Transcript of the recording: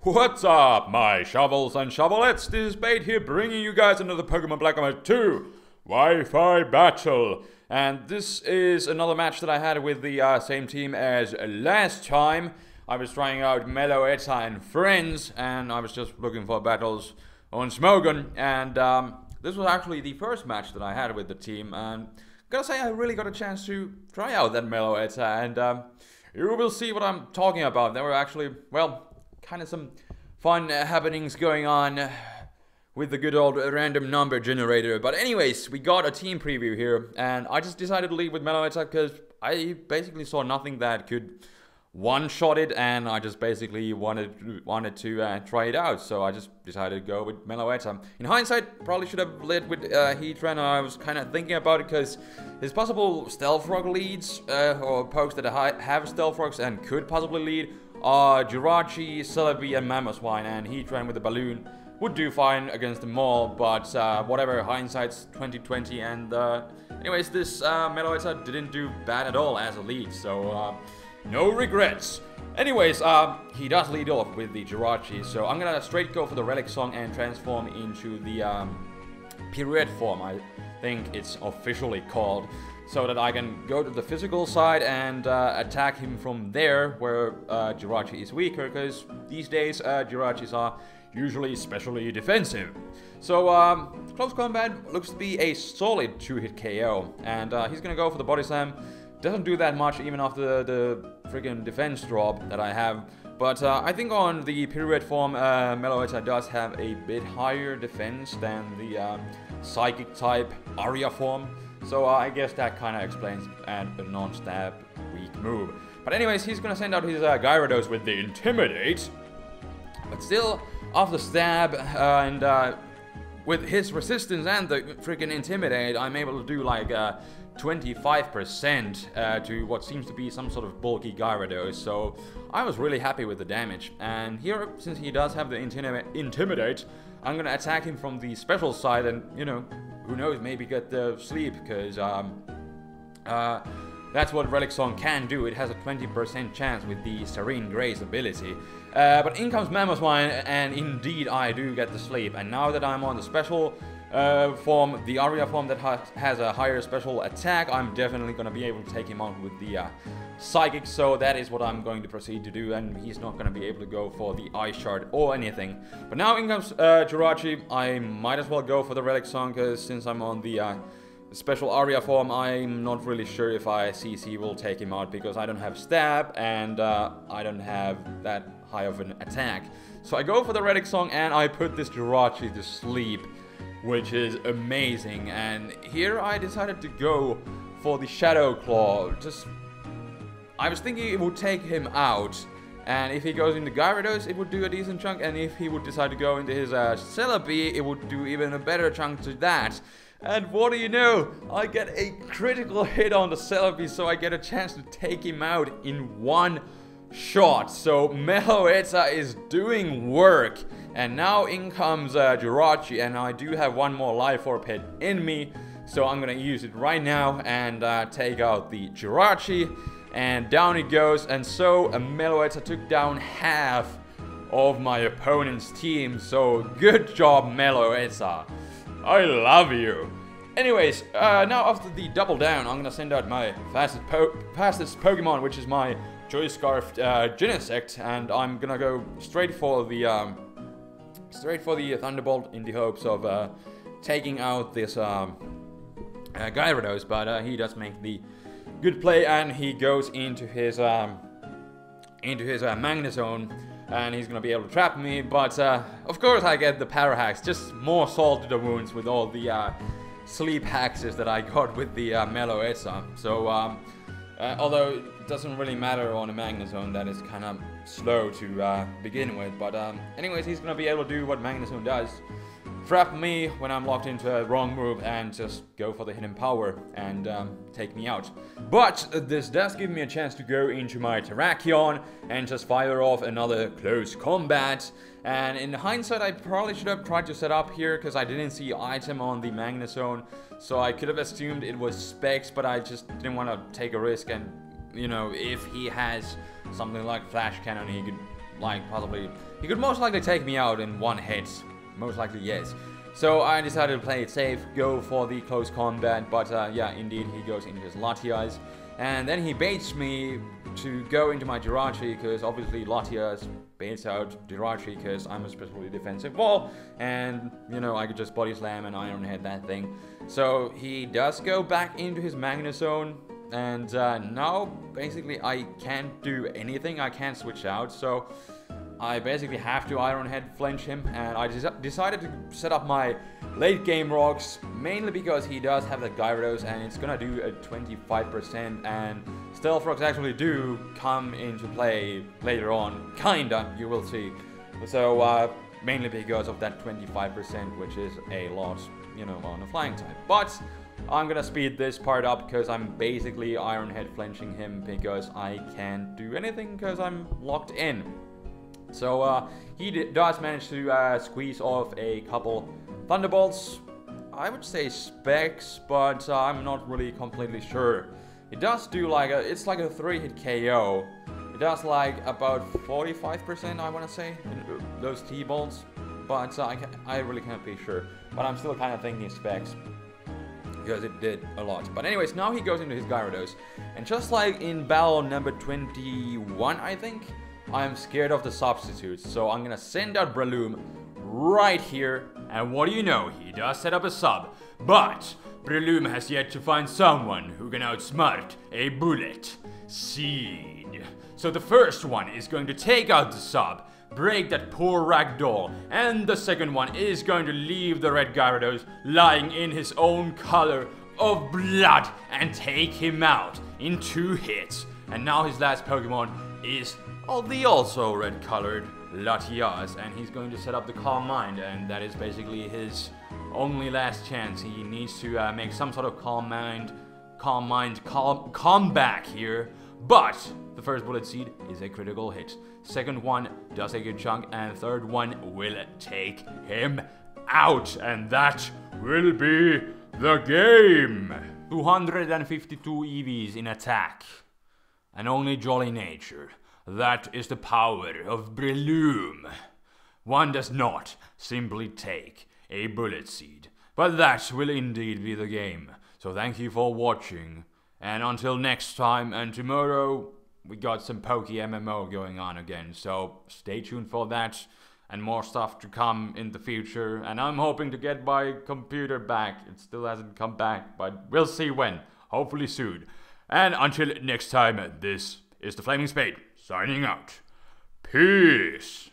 What's up, my shovels and shovelets? This is Spade here, bringing you guys another Pokemon Black and White 2 Wi-Fi battle. And this is another match that I had with the same team as last time. I was trying out Meloetta and friends, and I was just looking for battles on Smogon. And this was actually the first match that I had with the team. And gotta say, I really got a chance to try out that Meloetta, and you will see what I'm talking about. There were actually, well, kind of some fun happenings going on with the good old random number generator. But anyways, we got a team preview here, and I just decided to leave with Meloetta because I basically saw nothing that could one-shot it, and I just basically wanted to try it out. So I just decided to go with Meloetta. In hindsight, probably should have led with Heatran. I was kind of thinking about it because his possible Stealth Rock leads, or pokes that have Stealth Rocks and could possibly lead, are Jirachi, Celebi, and Mamoswine, and Heatran with the balloon would do fine against them all, but whatever, hindsight's 2020, and anyways, this Meloetta didn't do bad at all as a lead, so no regrets. Anyways, he does lead off with the Jirachi, so I'm gonna straight go for the Relic Song and transform into the Pirouette form, I think it's officially called, so that I can go to the physical side and attack him from there, where Jirachi is weaker, because these days Jirachis are usually specially defensive. So close combat looks to be a solid 2-hit KO, and he's gonna go for the Body Slam. Doesn't do that much even after the friggin' defense drop that I have, but I think on the Pirouette form, Meloetta does have a bit higher defense than the Psychic type Aria form. So I guess that kind of explains a non-stab weak move. But anyways, he's gonna send out his Gyarados with the Intimidate. But still, after stab and with his resistance and the freaking Intimidate, I'm able to do like 25% to what seems to be some sort of bulky Gyarados. So I was really happy with the damage. And here, since he does have the Intimidate, I'm gonna attack him from the special side, and you know, who knows, maybe get the sleep, because that's what Relic Song can do. It has a 20% chance with the Serene Grace ability. But in comes Mamoswine, and indeed I do get the sleep. And now that I'm on the special form, the Aria form that has a higher special attack, I'm definitely going to be able to take him on with the Psychic, so that is what I'm going to proceed to do, and he's not going to be able to go for the Ice Shard or anything. But now in comes Jirachi. I might as well go for the Relic Song, because since I'm on the special Aria form, I'm not really sure if CC will take him out, because I don't have stab, and I don't have that high of an attack. So I go for the Relic Song, and I put this Jirachi to sleep, which is amazing. And here I decided to go for the Shadow Claw. I was thinking it would take him out, and if he goes into Gyarados, it would do a decent chunk, and if he would decide to go into his Celebi, it would do even a better chunk to that. And what do you know? I get a critical hit on the Celebi, so I get a chance to take him out in one shot. So Meloetta is doing work. And now in comes Jirachi, and I do have one more Life Orb head in me, so I'm gonna use it right now and take out the Jirachi, and down it goes. And so Meloetta took down half of my opponent's team, so good job, Meloetta. I love you. Anyways, now after the double down, I'm gonna send out my fastest Pokemon, which is my Joy Scarf Genesect, and I'm gonna go straight for the Thunderbolt in the hopes of taking out this Gyarados, but he does make the good play, and he goes into his Magnezone, and he's gonna be able to trap me. But of course I get the Power Hacks, just more salt to the wounds with all the sleep hacks that I got with the Meloetta. So although it doesn't really matter on a Magnezone that is kind of slow to begin with, but anyways, he's gonna be able to do what Magnezone does, trap me when I'm locked into a wrong move, and just go for the hidden power and take me out. But this does give me a chance to go into my Terrakion and just fire off another close combat. And in hindsight, I probably should have tried to set up here, because I didn't see item on the Magnezone, so I could have assumed it was Specs, but I just didn't want to take a risk. And you know, if he has something like Flash Cannon, he could like, possibly... He could most likely take me out in one hit. Most likely, yes. So I decided to play it safe, go for the close combat, but yeah, indeed, he goes into his Latias. And then he baits me to go into my Jirachi, because obviously Latias baits out Jirachi, because I'm especially defensive wall, and, you know, I could just body slam and Iron Head that thing. So he does go back into his Magna Zone, and now, basically, I can't do anything, I can't switch out, so... I basically have to Iron Head flinch him, and I decided to set up my late game rocks, mainly because he does have the Gyarados, and it's gonna do a 25%, and Stealth Rocks actually do come into play later on, kinda, you will see. So, mainly because of that 25%, which is a lot, you know, on a flying type. But I'm gonna speed this part up, because I'm basically Iron Head flinching him, because I can't do anything, because I'm locked in. So, he does manage to squeeze off a couple Thunderbolts. I would say specs, but I'm not really completely sure. It does do like it's like a 3-hit KO. It does like about 45%, I want to say, in those T-Bolts. But I really can't be sure. But I'm still kind of thinking specs, because it did a lot. But anyways, now he goes into his Gyarados. And just like in battle number 21, I think, I'm scared of the substitutes, so I'm gonna send out Breloom right here, and what do you know, he does set up a sub, but Breloom has yet to find someone who can outsmart a Bullet Seed. So the first one is going to take out the sub, break that poor ragdoll, and the second one is going to leave the red Gyarados lying in his own color of blood and take him out in 2 hits. And now his last Pokemon is the also red-colored Latias, and he's going to set up the Calm Mind, and that is basically his only last chance. He needs to make some sort of Calm comeback here, but the first Bullet Seed is a critical hit. Second one does a good chunk, and third one will take him out, and that will be the game. 252 EVs in attack, and only Jolly Nature. That is the power of Breloom. One does not simply take a Bullet Seed, but that will indeed be the game. So thank you for watching, and until next time, and tomorrow we got some Poke MMO going on again, so stay tuned for that, and more stuff to come in the future, and I'm hoping to get my computer back. It still hasn't come back, but we'll see when, hopefully soon. And until next time, this is TheFlamingSpade, signing out. Peace.